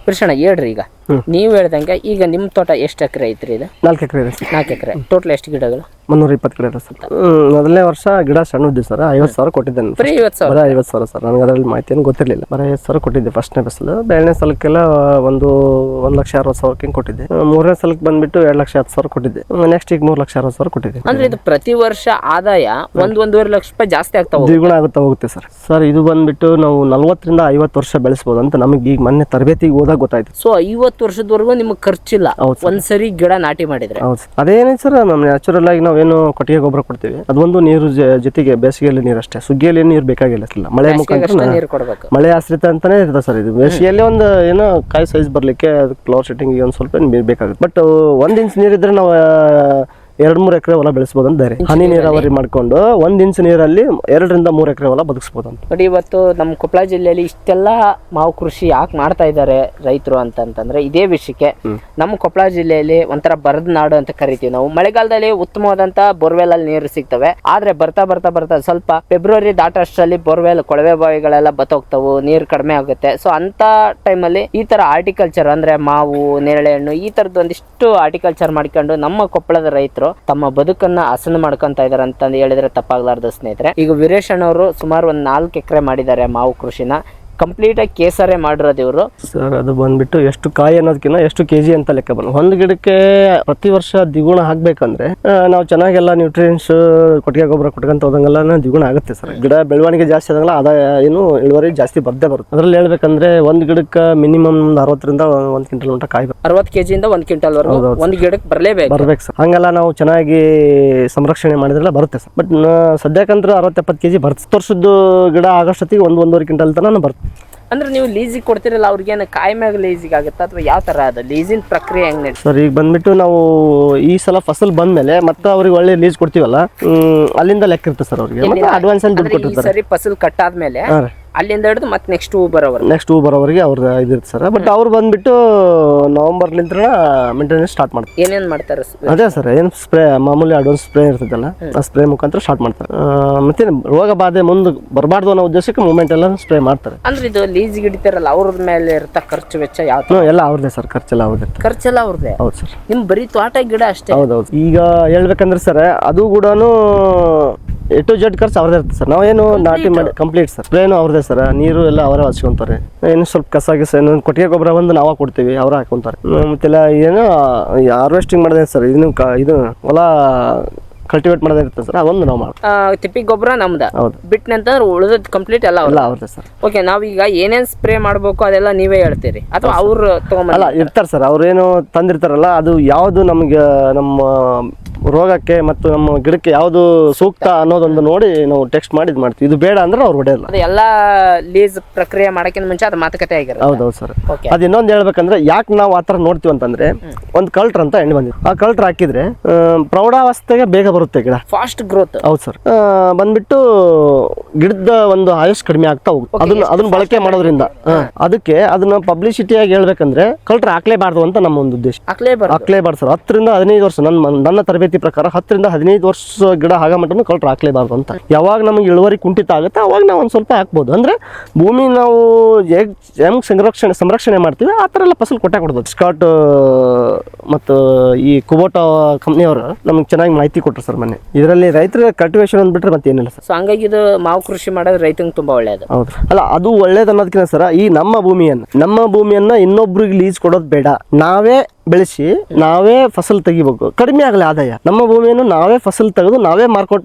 ಕೃಷ್ಣ ಹೇಳ್ರಿ ಈಗ ನೀವು ಹೇಳ್ದಂಗೆ ಈಗ ನಿಮ್ಮ ತೋಟ ಎಷ್ಟು ಎಕರೆ ಐತ್ರಿ ಇದು? 4 ಎಕರೆ ಇದೆ ಸರ್. 4 ಎಕರೆ. ಟೋಟಲ್ ಎಷ್ಟು ಗಿಡಗಳು? 320 ಗಿಡ ಇದೆ ಸರ್. ಮೊದಲನೇ ವರ್ಷ ಗಿಡ ಸಣ್ಣದ್ದು ಸರ್, 50,000 ಕೊಟ್ಟಿದ್ದೇನೆ. ಬರೀ 50,000? ಬರೀ 50,000 ಸರ್. ನನಗೆ ಅದರಲ್ಲಿ ಮಾಹಿತಿ ಏನು ಗೊತ್ತಿರಲಿಲ್ಲ. ಬರೀ 50,000 ಕೊಟ್ಟಿದ್ದೆ ಫಸ್ಟ್ನೇ ಫಸಲು. 2ನೇ ಸಲಕ್ಕೆಲ್ಲ 1,60,000 ಹಿಂಗೆ ಕೊಟ್ಟಿದ್ದೆ. 3ನೇ ಸಲಕ್ಕೆ ಬಂದ್ಬಿಟ್ಟು 2,10,000 ಕೊಟ್ಟಿದ್ದೆ. ನೆಕ್ಸ್ಟ್ ಈಗ 3,60,000 ಕೊಟ್ಟಿದ್ದೆ. ಅಂದ್ರೆ ಇದು ಪ್ರತಿ ವರ್ಷ ಆದಾಯ 1-1.5 ಲಕ್ಷ ರೂಪಾಯಿ ಜಾಸ್ತಿ ಆಗ್ತಾ ಹೋಗುತ್ತೆ? ದ್ವಿಗುಣ ಆಗುತ್ತಾ ಹೋಗುತ್ತೆ ಸರ್. ಸರ್ ಇದು ಬಂದ್ಬಿಟ್ಟು ನಾವು 40 ರಿಂದ 50 ವರ್ಷ ಬೆಳೆಸಬಹುದು ಅಂತ ನಮಗೆ ಈಗ ಮೊನ್ನೆ ತರಬೇತಿಗೆ ಹೋದಾಗ ಗೊತ್ತಾಯ್ತು. ಸೊ 50 ವರ್ಷದವರೆಗೂ ನಿಮ್ಗೆ ಖರ್ಚಿಲ್ಲ ಒಂದ್ಸರಿ ಗಿಡ ನಾಟಿ ಮಾಡಿದ್ರೆ? ಹೌದು. ಅದೇನಿದೆ ಸರ್, ನಮ್ಮ ನ್ಯಾಚುರಲ್ ಆಗಿ ನಾವೇನು ಕೊಟ್ಟಿಗೆ ಗೊಬ್ಬರ ಕೊಡ್ತೀವಿ, ಅದೊಂದು ನೀರು ಜೊತೆಗೆ ಬೇಸಿಗೆಯಲ್ಲಿ ನೀರು ಅಷ್ಟೇ. ಸುಗ್ಗಿಯಲ್ಲಿ ನೀರು ಬೇಕಾಗಿಲ್ಲ. ಮಳೆ ಮುಖಾಂತರ ನೀರು ಕೊಡಬೇಕು. ಮಳೆ ಆಶ್ರಿತ ಅಂತಾನೆ ಇರ್ತದೆ ಸರ್. ಇದು ಬೇಸಿಗೆಯಲ್ಲಿ ಒಂದು ಏನೋ ಕಾಯಿ ಸೈಜ್ ಬರ್ಲಿಕ್ಕೆ ಫ್ಲವರ್ ಸೆಟ್ಟಿಂಗ್ ಒಂದು ಸ್ವಲ್ಪ ಬೇಕಾಗುತ್ತೆ. ಬಟ್ 1 ಇಂಚ್ ನೀರಿದ್ರೆ ನಾವು 2-3 ಎಕರೆ ಹೊಲ ಬೆಳೆಸಬಹುದು ಅಂತ ಧೈರ್ಯ. ಹನಿ ನೀರಾವರಿ ಮಾಡ್ಕೊಂಡು 1 ಇಂಚ್ ನೀರಲ್ಲಿ 2 ರಿಂದ 3 ಎಕರೆ ಹೊಲ ಬದುಕಿಸಬಹುದು ಅಂತ. ನೋಡಿ, ಇವತ್ತು ನಮ್ಮ ಕೊಪ್ಪಳ ಜಿಲ್ಲೆಯಲ್ಲಿ ಇಷ್ಟೆಲ್ಲ ಮಾವು ಕೃಷಿ ಯಾಕೆ ಮಾಡ್ತಾ ಇದ್ದಾರೆ ರೈತರು ಅಂತಂದ್ರೆ ಇದೇ ವಿಷಯಕ್ಕೆ. ನಮ್ಮ ಕೊಪ್ಪಳ ಜಿಲ್ಲೆಯಲ್ಲಿ ಒಂಥರ ಬರದ ನಾಡು ಅಂತ ಕರಿತೀವಿ ನಾವು. ಮಳೆಗಾಲದಲ್ಲಿ ಉತ್ತಮವಾದಂತ ಬೋರ್ವೆಲ್ ಅಲ್ಲಿ ನೀರು ಸಿಗ್ತವೆ. ಆದ್ರೆ ಬರ್ತಾ ಬರ್ತಾ ಬರ್ತಾ ಸ್ವಲ್ಪ ಫೆಬ್ರವರಿ ದಾಟಷ್ಟರಲ್ಲಿ ಬೋರ್ವೆಲ್ ಕೊಳವೆ ಬಾವಿಗಳೆಲ್ಲ ಬತ್ತೋಗ್ತವು, ನೀರು ಕಡಿಮೆ ಆಗುತ್ತೆ. ಸೊ ಅಂತ ಟೈಮಲ್ಲಿ ಈ ತರ ಆರ್ಟಿಕಲ್ಚರ್ ಅಂದ್ರೆ ಮಾವು, ನೇರಳೆ ಹಣ್ಣು, ಈ ತರದ್ ಒಂದಿಷ್ಟು ಆರ್ಟಿಕಲ್ಚರ್ ಮಾಡ್ಕೊಂಡು ನಮ್ಮ ಕೊಪ್ಪಳದ ರೈತರು ತಮ್ಮ ಬದುಕನ್ನ ಹಸನು ಮಾಡ್ಕೊಂತ ಇದಾರೆ ಅಂತ ಹೇಳಿದ್ರೆ ತಪ್ಪಾಗ್ಲಾರ್ದು ಸ್ನೇಹಿತರೆ. ಈಗ ವೀರೇಶ್ ಅಣ್ಣವರು ಸುಮಾರು 4 ಎಕರೆ ಮಾಡಿದ್ದಾರೆ ಮಾವು ಕೃಷಿನ. ಕಂಪ್ಲೀಟ್ ಆಗಿ ಕೇಸರೆ ಮಾಡಿರೋದು ಇವರು ಸರ್. ಅದು ಬಂದ್ಬಿಟ್ಟು ಎಷ್ಟು ಕಾಯಿ ಅನ್ನೋದಕ್ಕಿಂತ ಎಷ್ಟು ಕೆಜಿ ಅಂತ ಲೆಕ್ಕ ಬಂದು ಒಂದು ಗಿಡಕ್ಕೆ ಪ್ರತಿ ವರ್ಷ ದ್ವಿಗುಣ ಆಗ್ಬೇಕಂದ್ರೆ ನಾವು ಚೆನ್ನಾಗೆಲ್ಲ ನ್ಯೂಟ್ರಿಯೆಂಟ್ಸ್ ಕೊಟ್ಟಿಗೆ ಗೊಬ್ಬರ ಕೊಟ್ಕೊಂತ ಹೋದಂಗೆಲ್ಲ ದ್ವಿಗುಣ ಆಗುತ್ತೆ ಸರ್. ಗಿಡ ಬೆಳವಣಿಗೆ ಜಾಸ್ತಿ ಆದಂಗೆಲ್ಲ ಆದಾಯ ಏನು ಇಳುವರಿ ಜಾಸ್ತಿ ಬರ್ದೇ ಬರುತ್ತೆ. ಅದ್ರಲ್ಲಿ ಹೇಳ್ಬೇಕಂದ್ರೆ ಒಂದು ಗಿಡಕ್ಕೆ ಮಿನಿಮಮ್ 60 ರಿಂದ 1 ಕ್ವಿಂಟಲ್ ಮಟ್ಟ ಕಾಯಿ 60 ಕೆಜಿಯಿಂದ 1 ಕ್ವಿಂಟಲ್ ವರೆಗೂ ಒಂದು ಗಿಡಕ್ಕೆ ಬರ್ಬೇಕು ಸರ್. ಹಂಗೆಲ್ಲ ನಾವು ಚೆನ್ನಾಗಿ ಸಂರಕ್ಷಣೆ ಮಾಡಿದ್ರೆಲ್ಲ ಬರುತ್ತೆ ಸರ್. ಬಟ್ ಸದ್ಯಕ್ಕಂದ್ರೆ 60-70 ಕೆಜಿ ಬರುತ್ತೆ. ವರ್ಷದ್ದು ಗಿಡ ಆಗಷ್ಟೊತ್ತಿಗೆ 1-1.5 ಕ್ವಿಂಟಲ್ ತನಕ ಬರುತ್ತೆ. ಅಂದ್ರೆ ನೀವು ಲೀಸಿಗೆ ಕೊಡ್ತಿರಲ್ಲ, ಅವ್ರಿಗೇನು ಕಾಯಿ ಮ್ಯಾಗ ಲೀಸಿಗೆ ಆಗುತ್ತಾ ಅಥವಾ ಯಾವ ತರ ಅದು ಲೀಸಿನ ಪ್ರಕ್ರಿಯೆ ಹೆಂಗ್ ನಡೀತದೆ ಸರ್? ಈಗ ಬಂದ್ಬಿಟ್ಟು ನಾವು ಈ ಸಲ ಫಸಲ್ ಬಂದ್ಮೇಲೆ ಮತ್ತೆ ಅವ್ರಿಗೆ ಒಳ್ಳೆ ಲೀಸ್ ಕೊಡ್ತೀವಲ್ಲ, ಅಲ್ಲಿಂದ ಲೆಕ್ಕ ಇರುತ್ತೆ ಸರ್. ಅವ್ರಿಗೆ ಅಡ್ವಾನ್ಸ್ ಅಂತ ದುಡ್ಡು ಕೊಟ್ಟಿರ್ತಾರೆ. ಸರಿ, ಫಸಲ್ ಕಟ್ ಆದ್ಮೇಲೆ ಅಲ್ಲಿಂದ ಹಿಡಿದು ಮತ್ತೆ ನೆಕ್ಸ್ಟ್ ಹೂ ಬರೋವರೆಗೆ ಅವ್ರದ್ದು ಇದಿರುತ್ತೆ ಸರ್. ಬಟ್ ಅವ್ರು ಬಂದ್ಬಿಟ್ಟು ನವೆಂಬರ್ಲಿಂದ ಮೇಂಟೆನೆನ್ಸ್ ಸ್ಟಾರ್ಟ್ ಮಾಡ್ತಾರೆ. ಏನೇನ್ ಮಾಡ್ತಾರೆ? ಅದೇ ಸರ್, ಏನು ಸ್ಪ್ರೇ ಮಾಮೂಲಿ ಅಡ್ವಾನ್ಸ್ ಸ್ಪ್ರೇ ಇರ್ತದಲ್ಲ, ಆ ಸ್ಪ್ರೇ ಮುಖಾಂತರ ಸ್ಟಾರ್ಟ್ ಮಾಡ್ತಾರೆ. ಮತ್ತೆ ರೋಗ ಬಾಧೆ ಮುಂದೆ ಬರಬಾರ್ದು ಅನ್ನೋ ಉದ್ದೇಶಕ್ಕೆ ಮೂಮೆಂಟ್ ಎಲ್ಲ ಸ್ಪ್ರೇ ಮಾಡ್ತಾರೆ. ಅಂದ್ರೆ ಇದು ಲೀಸ್ ಹಿಡಿತಾರಲ್ಲ, ಅವ್ರ ಮೇಲೆ ಇರ್ತಾ ಖರ್ಚು ವೆಚ್ಚ ಯಾವ ಎಲ್ಲ ಅವ್ರದೇ ಸರ್. ಖರ್ಚೆಲ್ಲ ಅವ್ರದೇ. ಹೌದು ಸರ್. ನಿಮ್ ಬರೀ ತೋಟ ಗಿಡ ಅಷ್ಟೇ? ಹೌದೌದು. ಈಗ ಹೇಳ್ಬೇಕಂದ್ರೆ ಸರ್, ಅದು ಕೂಡ A to Z ಖರ್ಚು ಅವ್ರದೇ ಇರುತ್ತೆ ಸರ್. ನಾವೇನು ನಾಟಿ ಮಾಡಿ ಕಂಪ್ಲೀಟ್ ಸರ್. ಸ್ಪ್ರೇನು ಅವ್ರದೇ ಸರ್. ನೀರು ಎಲ್ಲ ಅವರೇ ಹಚ್ಕೊಂತಾರೆ. ಏನು ಸ್ವಲ್ಪ ಕಸ ಕೊಟ್ಟಿಗೆ ಗೊಬ್ಬರ ಬಂದು ನಾವೇ ಕೊಡ್ತೀವಿ, ಅವರೇ ಹಾಕೊಂತಾರೆ. ಮತ್ತೆಲ್ಲ ಏನು ಹಾರ್ವೆಸ್ಟಿಂಗ್ ಮಾಡಿದೆ ಸರ್. ಇದು ಹೊಲ ಕಲ್ಟಿವೇಟ್ ಮಾಡೋದಿರುತ್ತೆ ಸರ್, ಅದೊಂದು ನಾವು ಮಾಡ್ತೀವಿ. ತಿಪ್ಪಿ ಗೊಬ್ಬರ ನಮ್ದು. ಹೌದು. ಬಿಟ್ಟನಂತಂದ್ರೆ ಉಳಿದ ಕಂಪ್ಲೀಟ್ ಎಲ್ಲ ಅವ್ರದೇ ಸರ್. ಓಕೆ, ನಾವೀಗ ಏನೇನ್ ಸ್ಪ್ರೇ ಮಾಡ್ಬೇಕು ಅದೆಲ್ಲ ನೀವೇ ಹೇಳ್ತೀರಿ ಅಥವಾ ಅವ್ರು ಅಲ್ಲ ಇರ್ತಾರೆ ಸರ್. ಅವ್ರೇನು ತಂದಿರ್ತಾರಲ್ಲ, ಅದು ಯಾವುದು ನಮ್ಗೆ ನಮ್ಮ ರೋಗಕ್ಕೆ ಮತ್ತು ನಮ್ಮ ಗಿಡಕ್ಕೆ ಯಾವುದು ಸೂಕ್ತ ಅನ್ನೋದೊಂದು ನೋಡಿ ನಾವು ಟೆಕ್ಸ್ಟ್ ಮಾಡಿ ಇದು ಮಾಡ್ತೀವಿ. ಇದು ಬೇಡ ಅಂದ್ರೆ ಅವ್ರು ಹೊಡೆಯಲ್ಲ. ಎಲ್ಲ ಲೀಸ್ ಪ್ರಕ್ರಿಯೆ ಮಾಡಕ್ಕಿಂತ ಮುಂಚೆ ಅದು ಮಾತುಕತೆ ಆಗಿರುತ್ತೆ. ಹೌದೌದು ಸರ್. ಅದು ಇನ್ನೊಂದು ಹೇಳ್ಬೇಕಂದ್ರೆ ಯಾಕೆ ನಾವು ಆ ಥರ ನೋಡ್ತೀವಿ ಅಂತಂದ್ರೆ, ಒಂದು ಕಲ್ಟ್ರ್ ಅಂತ ಎಣ್ಣೆ ಬಂದಿದೆ. ಆ ಕಲ್ಟ್ರ್ ಹಾಕಿದ್ರೆ ಪ್ರೌಢಾವಸ್ಥೆಗೆ ಬೇಗ ಬರುತ್ತೆ ಗಿಡ, ಫಾಸ್ಟ್ ಗ್ರೋತ್. ಹೌದು ಸರ್. ಬಂದ್ಬಿಟ್ಟು ಗಿಡದ ಒಂದು ಆಯುಷ್ ಕಡಿಮೆ ಆಗ್ತಾ ಹೋಗುತ್ತೆ ಅದನ್ನ ಬಳಕೆ ಮಾಡೋದ್ರಿಂದ. ಅದಕ್ಕೆ ಅದನ್ನ ಪಬ್ಲಿಸಿಟಿಯಾಗಿ ಹೇಳ್ಬೇಕಂದ್ರೆ ಕಲ್ಟ್ರ್ ಹಾಕ್ಲೇಬಾರ್ದು ಅಂತ ನಮ್ಮ ಒಂದು ಉದ್ದೇಶ. ಹಾಕ್ಲೇಬಾರ್ದು ಸರ್. 10 ರಿಂದ 15 ವರ್ಷ ನನ್ನ ತರಬೇತಿ ಪ್ರಕಾರ 10 ರಿಂದ 15 ವರ್ಷ ಗಿಡ ಆಗ ಮಟ್ಟನು ಕಲ್ಟ್ರ್ ಹಾಕ್ಲೇಬಾರ್ದು ಅಂತ. ಯಾವಾಗ ನಮಗೆ ಇಳುವರಿ ಕುಂಠಿತ ಆಗುತ್ತೆ ಅವಾಗ ನಾವು ಒಂದು ಸ್ವಲ್ಪ ಹಾಕ್ಬೋದು. ಅಂದ್ರೆ ಭೂಮಿ ನಾವು ಹೆಂಗ್ ಸಂರಕ್ಷಣೆ ಮಾಡ್ತೀವಿ ಆ ಥರ ಎಲ್ಲ ಫಸಲ್ ಕೊಡ್ಬೋದು. ಸ್ಕಾಟ್ ಮತ್ತು ಈ ಕುಬೋಟಾ ಕಂಪ್ನಿಯವರು ನಮ್ಗೆ ಚೆನ್ನಾಗಿ ಮಾಹಿತಿ ಕೊಟ್ಟರು ಸರ್ ಮೊನ್ನೆ. ಇದರಲ್ಲಿ ರೈತರ ಕಲ್ಟಿವೇಶನ್ ಅಂದ್ಬಿಟ್ರೆ ಮತ್ತೆ ಏನಿಲ್ಲ ಸರ್. ಸೊ ಹಂಗಾಗಿ ಇದು ಮಾವು ಕೃಷಿ ಮಾಡೋದು ರೈತಂಗೆ ತುಂಬಾ ಒಳ್ಳೇದು. ಹೌದು. ಅಲ್ಲ, ಅದು ಒಳ್ಳೇದು ಅನ್ನೋದಕ್ಕಿಂತ ಸರ್, ಈ ನಮ್ಮ ಭೂಮಿಯನ್ನ ಇನ್ನೊಬ್ರಿಗೆ ಲೀಸ್ ಕೊಡೋದು ಬೇಡ. ನಾವೇ ಬೆಳೆಸಿ ನಾವೇ ಫಸಲ್ ತೆಗಿಬೇಕು, ಕಡಿಮೆ ಆಗಲಿ ಆದಾಯ. ನಮ್ಮ ಭೂಮಿಯನ್ನು ನಾವೇ ಫಸಲ್ ತೆಗೆದು ನಾವೇ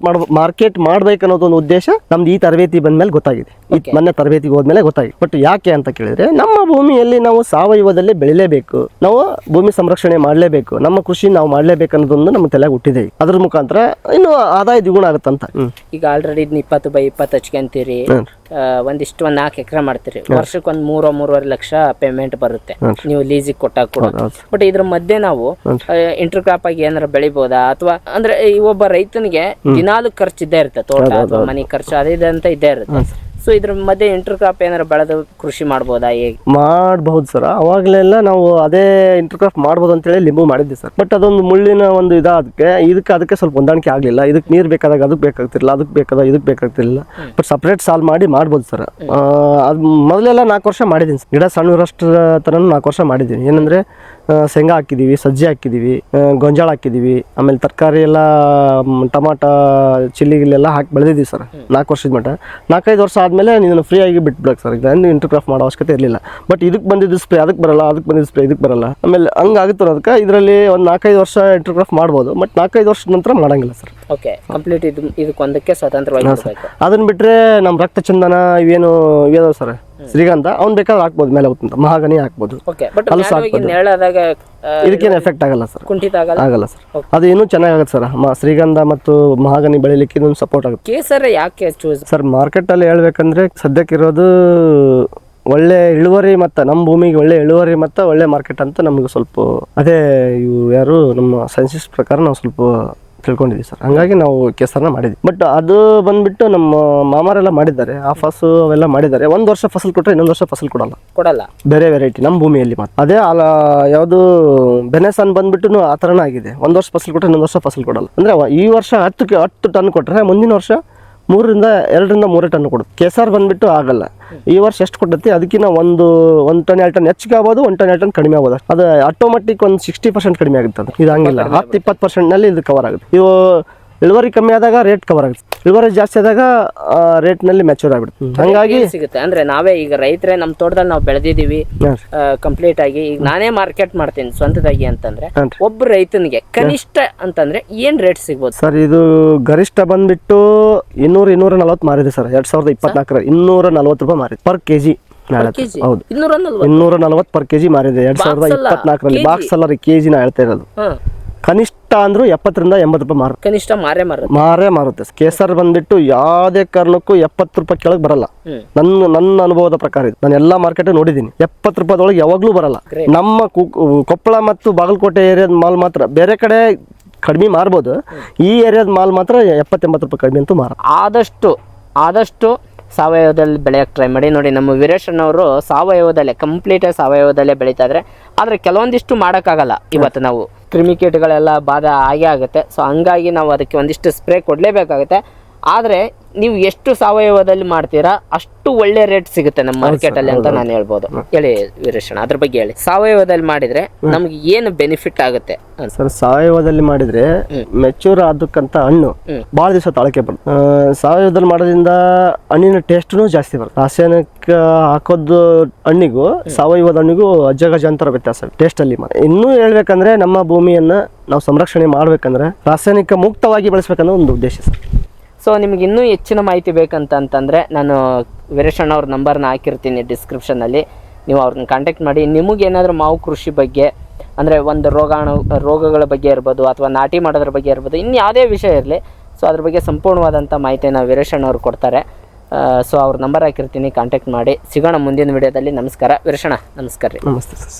ಮಾರ್ಕೆಟ್ ಮಾಡ್ಬೇಕು ಅನ್ನೋದೊಂದು ಉದ್ದೇಶ ನಮ್ದು ಈ ತರಬೇತಿ ಬಂದ್ಮೇಲೆ ಗೊತ್ತಾಗಿದೆ. ಮೊನ್ನೆ ತರಬೇತಿಗೆ ಹೋದ್ಮೇಲೆ ಗೊತ್ತಾಗಿದೆ. ಬಟ್ ಯಾಕೆ ಅಂತ ಕೇಳಿದ್ರೆ, ನಮ್ಮ ಭೂಮಿಯಲ್ಲಿ ನಾವು ಸಾವಯವದಲ್ಲಿ ಬೆಳಿಲೇಬೇಕು, ನಾವು ಭೂಮಿ ಸಂರಕ್ಷಣೆ ಮಾಡಲೇಬೇಕು, ನಮ್ಮ ಕೃಷಿ ನಾವು ಮಾಡ್ಲೇಬೇಕು ಅನ್ನೋದೊಂದು ನಮ್ಮ ತಲೆಗೆ ಹುಟ್ಟಿದೆ. ಅದ್ರ ಮುಖಾಂತರ ಇನ್ನು ಆದಾಯ ದ್ವಿಗುಣ ಆಗುತ್ತಂತ. ಈಗ ಆಲ್ರೆಡಿ 20/20 ಹಚ್ಕೊಂತೀರಿ, ಒಂದಿಷ್ಟು 4 ಎಕರೆ ಮಾಡ್ತೀರಿ, ವರ್ಷಕ್ಕೆ 3-3.5 ಲಕ್ಷ ಪೇಮೆಂಟ್ ಬರುತ್ತೆ ನೀವು ಲೀಸಿಗೆ ಕೊಟ್ಟಾಗ ಕೂಡ. ಬಟ್ ಇದ್ರ ಮಧ್ಯೆ ನಾವು ಇಂಟರ್ ಕ್ರಾಪ್ ಆಗಿ ಏನಾರ ಬೆಳಿಬೋದಾ? ಅಥವಾ ಅಂದ್ರೆ ಒಬ್ಬ ರೈತನಿಗೆ ದಿನಾಲು ಖರ್ಚು ಇದ್ದೇ ಇರುತ್ತೆ, ತೋಟ ಅಥವಾ ಮನೆ ಖರ್ಚು ಅದೇ ಅಂತ ಇದ್ದೇ ಇರುತ್ತೆ. ಸೊ ಇದ್ರ ಮಧ್ಯೆ ಇಂಟರ್ ಕ್ರಾಪ್ ಏನಾದ್ರು ಬೆಳೆದು ಕೃಷಿ ಮಾಡ್ಬೋದಾ ಹೇಗೆ? ಮಾಡಬಹುದು ಸರ್. ಅವಾಗಲೆಲ್ಲ ನಾವು ಅದೇ ಇಂಟರ್ಕ್ರಾಫ್ಟ್ ಮಾಡ್ಬೋದು ಅಂತೇಳಿ ಲಿಂಬು ಮಾಡಿದ್ವಿ ಸರ್. ಬಟ್ ಅದೊಂದು ಮುಳ್ಳಿನ ಒಂದು ಅದಕ್ಕೆ ಸ್ವಲ್ಪ ಹೊಂದಾಣಿಕೆ ಆಗಲಿಲ್ಲ. ಇದಕ್ಕೆ ನೀರು ಬೇಕಾದಾಗ ಅದಕ್ಕೆ ಬೇಕಾಗ್ತಿರಲಿಲ್ಲ, ಅದಕ್ಕೆ ಬೇಕಾದಾಗ ಇದಕ್ಕೆ ಬೇಕಾಗ್ತಿರಲಿಲ್ಲ. ಬಟ್ ಸಪ್ರೇಟ್ ಸಾಲ್ ಮಾಡಿ ಮಾಡ್ಬೋದು ಸರ್. ಅದು ಮೊದಲೆಲ್ಲ 4 ವರ್ಷ ಮಾಡಿದ್ದೀನಿ ಸರ್. ಗಿಡ ಸಣ್ಣರಷ್ಟು ಥರನೂ 4 ವರ್ಷ ಮಾಡಿದ್ದೀನಿ. ಏನಂದರೆ ಶೇಂಗಾ ಹಾಕಿದ್ದೀವಿ, ಸಜ್ಜೆ ಹಾಕಿದ್ದೀವಿ, ಗೊಂಜಾಳ ಹಾಕಿದ್ದೀವಿ, ಆಮೇಲೆ ತರಕಾರಿ ಎಲ್ಲ ಟಮಾಟ ಚಿಲ್ಲಿಗಿಲ್ಲೆಲ್ಲ ಹಾಕಿ ಬೆಳೆದಿದ್ದೀವಿ ಸರ್ 4 ವರ್ಷದ ಮಟ್ಟ. 4-5 ವರ್ಷ ಆದಮೇಲೆ ನೀನು ಫ್ರೀಯಾಗಿ ಬಿಟ್ಬಿಡಕ್ಕೆ ಸರ್. ಇದನ್ನು ಇಂಟರ್ಕ್ರಾಫ್ಟ್ ಮಾಡೋ ಅವಶ್ಯಕತೆ ಇರಲಿಲ್ಲ. ಬಟ್ ಇದಕ್ಕೆ ಬಂದಿದ್ದು ಸ್ಪ್ರೇ ಅದಕ್ಕೆ ಬರಲ್ಲ, ಅದಕ್ಕೆ ಬಂದಿದ್ದು ಸ್ಪ್ರೇ ಇದಕ್ಕೆ ಬರಲ್ಲ. ಆಮೇಲೆ ಹಂಗಾಗುತ್ತೆ ಅದಕ್ಕೆ. ಇದರಲ್ಲಿ ಒಂದು 4-5 ವರ್ಷ ಇಂಟರ್ಕ್ರಾಫ್ಟ್ ಮಾಡ್ಬೋದು, ಬಟ್ 4-5 ವರ್ಷದ ನಂತರ ಮಾಡೋಂಗಿಲ್ಲ ಸರ್. ಓಕೆ, ಕಂಪ್ಲೀಟ್ ಇದಕ್ಕೊಂದಕ್ಕೆ ಸ್ವತಂತ್ರವಾಗಿ ಇರಬೇಕು. ಅದನ್ನ ಬಿಟ್ಟರೆ ನಮ್ಮ ರಕ್ತ ಚಂದನ ಇವೇನು ಇದಾವ ಸರ್, ಶ್ರೀಗಂಧ, ಅವ್ನು ಬೇಕಾದ್ರೆ ಹಾಕ್ಬೋದು, ಮೇಲೆ ಹೋಗ್ತಂತ ಮಹಾಗನಿ ಹಾಕ್ಬೋದು. ಓಕೆ, ಬಟ್ ನೆರಳಾದಾಗ ಇದಕ್ಕೇನು ಎಫೆಕ್ಟ್ ಆಗಲ್ಲ ಸರ್, ಕುಂಠಿತ ಆಗಲ್ಲ ಸರ್. ಅದು ಇನ್ನೂ ಚೆನ್ನಾಗುತ್ತೆ ಸರ್. ಶ್ರೀಗಂಧ ಮತ್ತು ಮಹಾಗನಿ ಬೆಳಿಲಿಕ್ಕೆ ಇದೊಂದು ಸಪೋರ್ಟ್ ಆಗುತ್ತೆ. ಕೇಸರ ಯಾಕೆ ಚೂಸ್ ಸರ್? ಮಾರ್ಕೆಟಲ್ಲಿ ಹೇಳ್ಬೇಕಂದ್ರೆ ಸದ್ಯಕ್ಕಿರೋದು ಒಳ್ಳೆ ಇಳುವರಿ ಮತ್ತು ನಮ್ಮ ಭೂಮಿಗೆ ಒಳ್ಳೆ ಇಳುವರಿ ಮತ್ತು ಒಳ್ಳೆ ಮಾರ್ಕೆಟ್ ಅಂತ ನಮಗೆ ಸ್ವಲ್ಪ ಅದೇ ಇವು ಯಾರು ನಮ್ಮ ಸೈನ್ಸಿಸ್ಟ್ ಪ್ರಕಾರ ನಾವು ಸ್ವಲ್ಪ ತಿಳ್ಕೊಂಡಿದ್ದೀವಿ ಸರ್. ಹಂಗಾಗಿ ನಾವು ಕೇಸರನ್ನ ಮಾಡಿದ್ವಿ. ಬಟ್ ಅದು ಬಂದ್ಬಿಟ್ಟು ನಮ್ಮ ಮಾಮಾರೆಲ್ಲ ಮಾಡಿದ್ದಾರೆ, ಆಫಾಸು ಅವೆಲ್ಲ ಮಾಡಿದ್ದಾರೆ. 1 ವರ್ಷ ಫಸಲ್ ಕೊಟ್ಟರೆ ಇನ್ನೊಂದು ವರ್ಷ ಫಸಲ್ ಕೊಡಲ್ಲ. ಬೇರೆ ವೆರೈಟಿ ನಮ್ಮ ಭೂಮಿಯಲ್ಲಿ ಮಾತ್ರ ಅದೇ ಯಾವುದು ಬೆನೆಸನ್ ಬಂದ್ಬಿಟ್ಟು ಆ ಥರನೇ ಆಗಿದೆ. 1 ವರ್ಷ ಫಸಲ್ ಕೊಟ್ಟರೆ ಇನ್ನೊಂದು ವರ್ಷ ಫಸಲ್ ಕೊಡಲ್ಲ. ಅಂದರೆ ಈ ವರ್ಷ 10 ಟನ್ ಕೊಟ್ಟರೆ ಮುಂದಿನ ವರ್ಷ 2 ರಿಂದ 3 ಟನ್ ಕೊಡುತ್ತೆ. ಕೇಸರ್ ಬಂದ್ಬಿಟ್ಟು ಆಗಲ್ಲ. ಈ ವರ್ಷ ಎಷ್ಟು ಕೊಟ್ಟೈತಿ ಅದಕ್ಕಿಂತ 1 ಟನ್ 2 ಟನ್ ಹೆಚ್ಚಿಗೆ ಆಗ್ಬೋದು, 1 ಟನ್ 2 ಟನ್ ಕಡಿಮೆ ಆಗ್ಬೋದು. ಅದು ಆಟೋಮೆಟಿಕ್ ಒಂದು 60% ಕಡಿಮೆ ಆಗುತ್ತೆ. ಅದು ಇದು ಹಂಗಿಲ್ಲ, 10-20% ಇದು ಕವರ್ ಆಗುತ್ತೆ. ಇವು ಇಳುವರಿ ಕಮ್ಮಿ ಆದಾಗ ರೇಟ್ ಕವರ್ ಆಗುತ್ತೆ, ಇಳುವರಿ ಜಾಸ್ತಿ ಆದಾಗ ರೇಟ್ನಲ್ಲಿ ಮೆಚೂರ್ ಆಗಿಬಿಡುತ್ತೆ. ಹಂಗಾಗಿ ಸಿಗುತ್ತೆ. ಅಂದ್ರೆ ನಾವೇ ಈಗ ರೈತರೇ ನಮ್ಮ ತೋಟದಲ್ಲಿ ನಾವು ಬೆಳೆದಿದ್ದೀವಿ ಕಂಪ್ಲೀಟ್ ಆಗಿ, ಈಗ ನಾನೇ ಮಾರ್ಕೆಟ್ ಮಾಡ್ತೀನಿ ಸ್ವಂತದಾಗಿ ಅಂತಂದ್ರೆ ಒಬ್ಬ ರೈತನಿಗೆ ಕನಿಷ್ಠ ಅಂತಂದ್ರೆ ಏನ್ ರೇಟ್ ಸಿಗ್ಬೋದು ಸರ್? ಇದು ಗರಿಷ್ಠ ಬಂದ್ಬಿಟ್ಟು 240 ಮಾರಿದೆ ಸರ್ 2024 240 ರೂಪಾಯಿ ಮಾರಿದೆ ಪರ್ ಕೆಜಿ. ಹೌದು, 240 ಪರ್ ಕೆಜಿ ಮಾರಿದೆ 2024 ಬಾಕ್ಸ್ ಅಲ್ಲ ರೀ, ಕೆಜಿ ನಾ ಹೇಳ್ತಾ ಇರೋದು. ಕನಿಷ್ಠ ಅಂದ್ರೂ 70 ರಿಂದ 80 ರೂಪಾಯಿ ಕನಿಷ್ಠ ಮಾರೇ ಮಾರುತ್ತೆ. ಕೇಸರ್ ಬಂದ್ಬಿಟ್ಟು ಯಾವುದೇ ಕಾರಣಕ್ಕೂ 70 ರೂಪಾಯಿ ಕೆಳಗೆ ಬರಲ್ಲ. ನನ್ನ ಅನುಭವದ ಪ್ರಕಾರ ಇದು ನಾನು ಎಲ್ಲಾ ಮಾರ್ಕೆಟ್ ನೋಡಿದ್ದೀನಿ. 70 ರೂಪಾಯಿದೊಳಗೆ ಯಾವಾಗ್ಲೂ ಬರಲ್ಲ. ನಮ್ಮ ಕೊಪ್ಪಳ ಮತ್ತು ಬಾಗಲಕೋಟೆ ಏರಿಯಾದ ಮಾಲ್ ಮಾತ್ರ, ಬೇರೆ ಕಡೆ ಕಡಿಮೆ ಮಾರ್ಬೋದು, ಈ ಏರಿಯಾದ ಮಾಲ್ ಮಾತ್ರ 70-80 ರೂಪಾಯಿ ಕಡಿಮೆ ಅಂತೂ ಆದಷ್ಟು ಸಾವಯವದಲ್ಲಿ ಬೆಳೆಯಕ್ಕೆ ಟ್ರೈ ಮಾಡಿ. ನೋಡಿ, ನಮ್ಮ ವೀರೇಶಣ್ಣವರು ಕಂಪ್ಲೀಟ್ ಸಾವಯವದಲ್ಲೇ ಬೆಳೀತಾ ಇದ್ರೆ, ಆದರೆ ಕೆಲವೊಂದಿಷ್ಟು ಮಾಡೋಕ್ಕಾಗಲ್ಲ. ಇವತ್ತು ನಾವು ಕ್ರಿಮಿಕೀಟಗಳೆಲ್ಲ ಬಾಧೆ ಆಗೇ ಆಗುತ್ತೆ. ಸೊ ಹಂಗಾಗಿ ನಾವು ಅದಕ್ಕೆ ಒಂದಿಷ್ಟು ಸ್ಪ್ರೇ ಕೊಡಲೇಬೇಕಾಗುತ್ತೆ. ಆದರೆ ನೀವು ಎಷ್ಟು ಸಾವಯವದಲ್ಲಿ ಮಾಡ್ತೀರಾ ಅಷ್ಟು ಒಳ್ಳೆ ರೇಟ್ ಸಿಗುತ್ತೆ ನಮ್ಮ ಮಾರ್ಕೆಟಲ್ಲಿ ಅಂತ ನಾನು ಹೇಳ್ಬೋದು. ಹೇಳಿ ವೀರೇಶಣ್ಣ, ಅದ್ರ ಬಗ್ಗೆ ಹೇಳಿ. ಸಾವಯವದಲ್ಲಿ ಮಾಡಿದ್ರೆ ನಮ್ಗೆ ಏನು ಬೆನಿಫಿಟ್ ಆಗುತ್ತೆ ಸರ್? ಸಾವಯವದಲ್ಲಿ ಮಾಡಿದ್ರೆ ಮೆಚೂರ್ ಆದಕ್ಕಂತ ಹಣ್ಣು ಭಾಳ ದಿವಸ ತಾಳಕೆ ಬರುತ್ತೆ. ಸಾವಯವದಲ್ಲಿ ಮಾಡೋದ್ರಿಂದ ಹಣ್ಣಿನ ಟೇಸ್ಟ್ನು ಜಾಸ್ತಿ ಬರುತ್ತೆ. ರಾಸಾಯನಿಕ ಹಾಕೋದು ಹಣ್ಣಿಗೂ ಸಾವಯವದ ಹಣ್ಣಿಗೂ ಅಜಗಜಾಂತರ ವ್ಯತ್ಯಾಸ ಟೇಸ್ಟ್ ಅಲ್ಲಿ. ಇನ್ನೂ ಹೇಳ್ಬೇಕಂದ್ರೆ ನಮ್ಮ ಭೂಮಿಯನ್ನ ನಾವು ಸಂರಕ್ಷಣೆ ಮಾಡ್ಬೇಕಂದ್ರೆ ರಾಸಾಯನಿಕ ಮುಕ್ತವಾಗಿ ಬೆಳೆಸ್ಬೇಕನ್ನೋ ಒಂದು ಉದ್ದೇಶ ಸರ್. ಸೊ ನಿಮ್ಗೆ ಇನ್ನೂ ಹೆಚ್ಚಿನ ಮಾಹಿತಿ ಬೇಕಂತಂದರೆ ನಾನು ವೀರೇಶಣ್ಣ ಅವ್ರ ನಂಬರ್ನ ಹಾಕಿರ್ತೀನಿ ಡಿಸ್ಕ್ರಿಪ್ಷನಲ್ಲಿ, ನೀವು ಅವ್ರನ್ನ ಕಾಂಟ್ಯಾಕ್ಟ್ ಮಾಡಿ. ನಿಮಗೇನಾದರೂ ಮಾವು ಕೃಷಿ ಬಗ್ಗೆ ಅಂದರೆ ಒಂದು ರೋಗಗಳ ಬಗ್ಗೆ ಇರ್ಬೋದು, ಅಥವಾ ನಾಟಿ ಮಾಡೋದ್ರ ಬಗ್ಗೆ ಇರ್ಬೋದು, ಇನ್ನು ಯಾವುದೇ ವಿಷಯ ಇರಲಿ, ಸೊ ಅದ್ರ ಬಗ್ಗೆ ಸಂಪೂರ್ಣವಾದಂಥ ಮಾಹಿತಿಯನ್ನು ವೀರೇಶಣ್ಣ ಅವ್ರು ಕೊಡ್ತಾರೆ. ಸೊ ಅವ್ರ ನಂಬರ್ ಹಾಕಿರ್ತೀನಿ, ಕಾಂಟ್ಯಾಕ್ಟ್ ಮಾಡಿ. ಸಿಗೋಣ ಮುಂದಿನ ವಿಡಿಯೋದಲ್ಲಿ. ನಮಸ್ಕಾರ ವೀರೇಶಣ್ಣ. ನಮಸ್ಕಾರ ರೀ. ನಮಸ್ತೆ ಸರ್.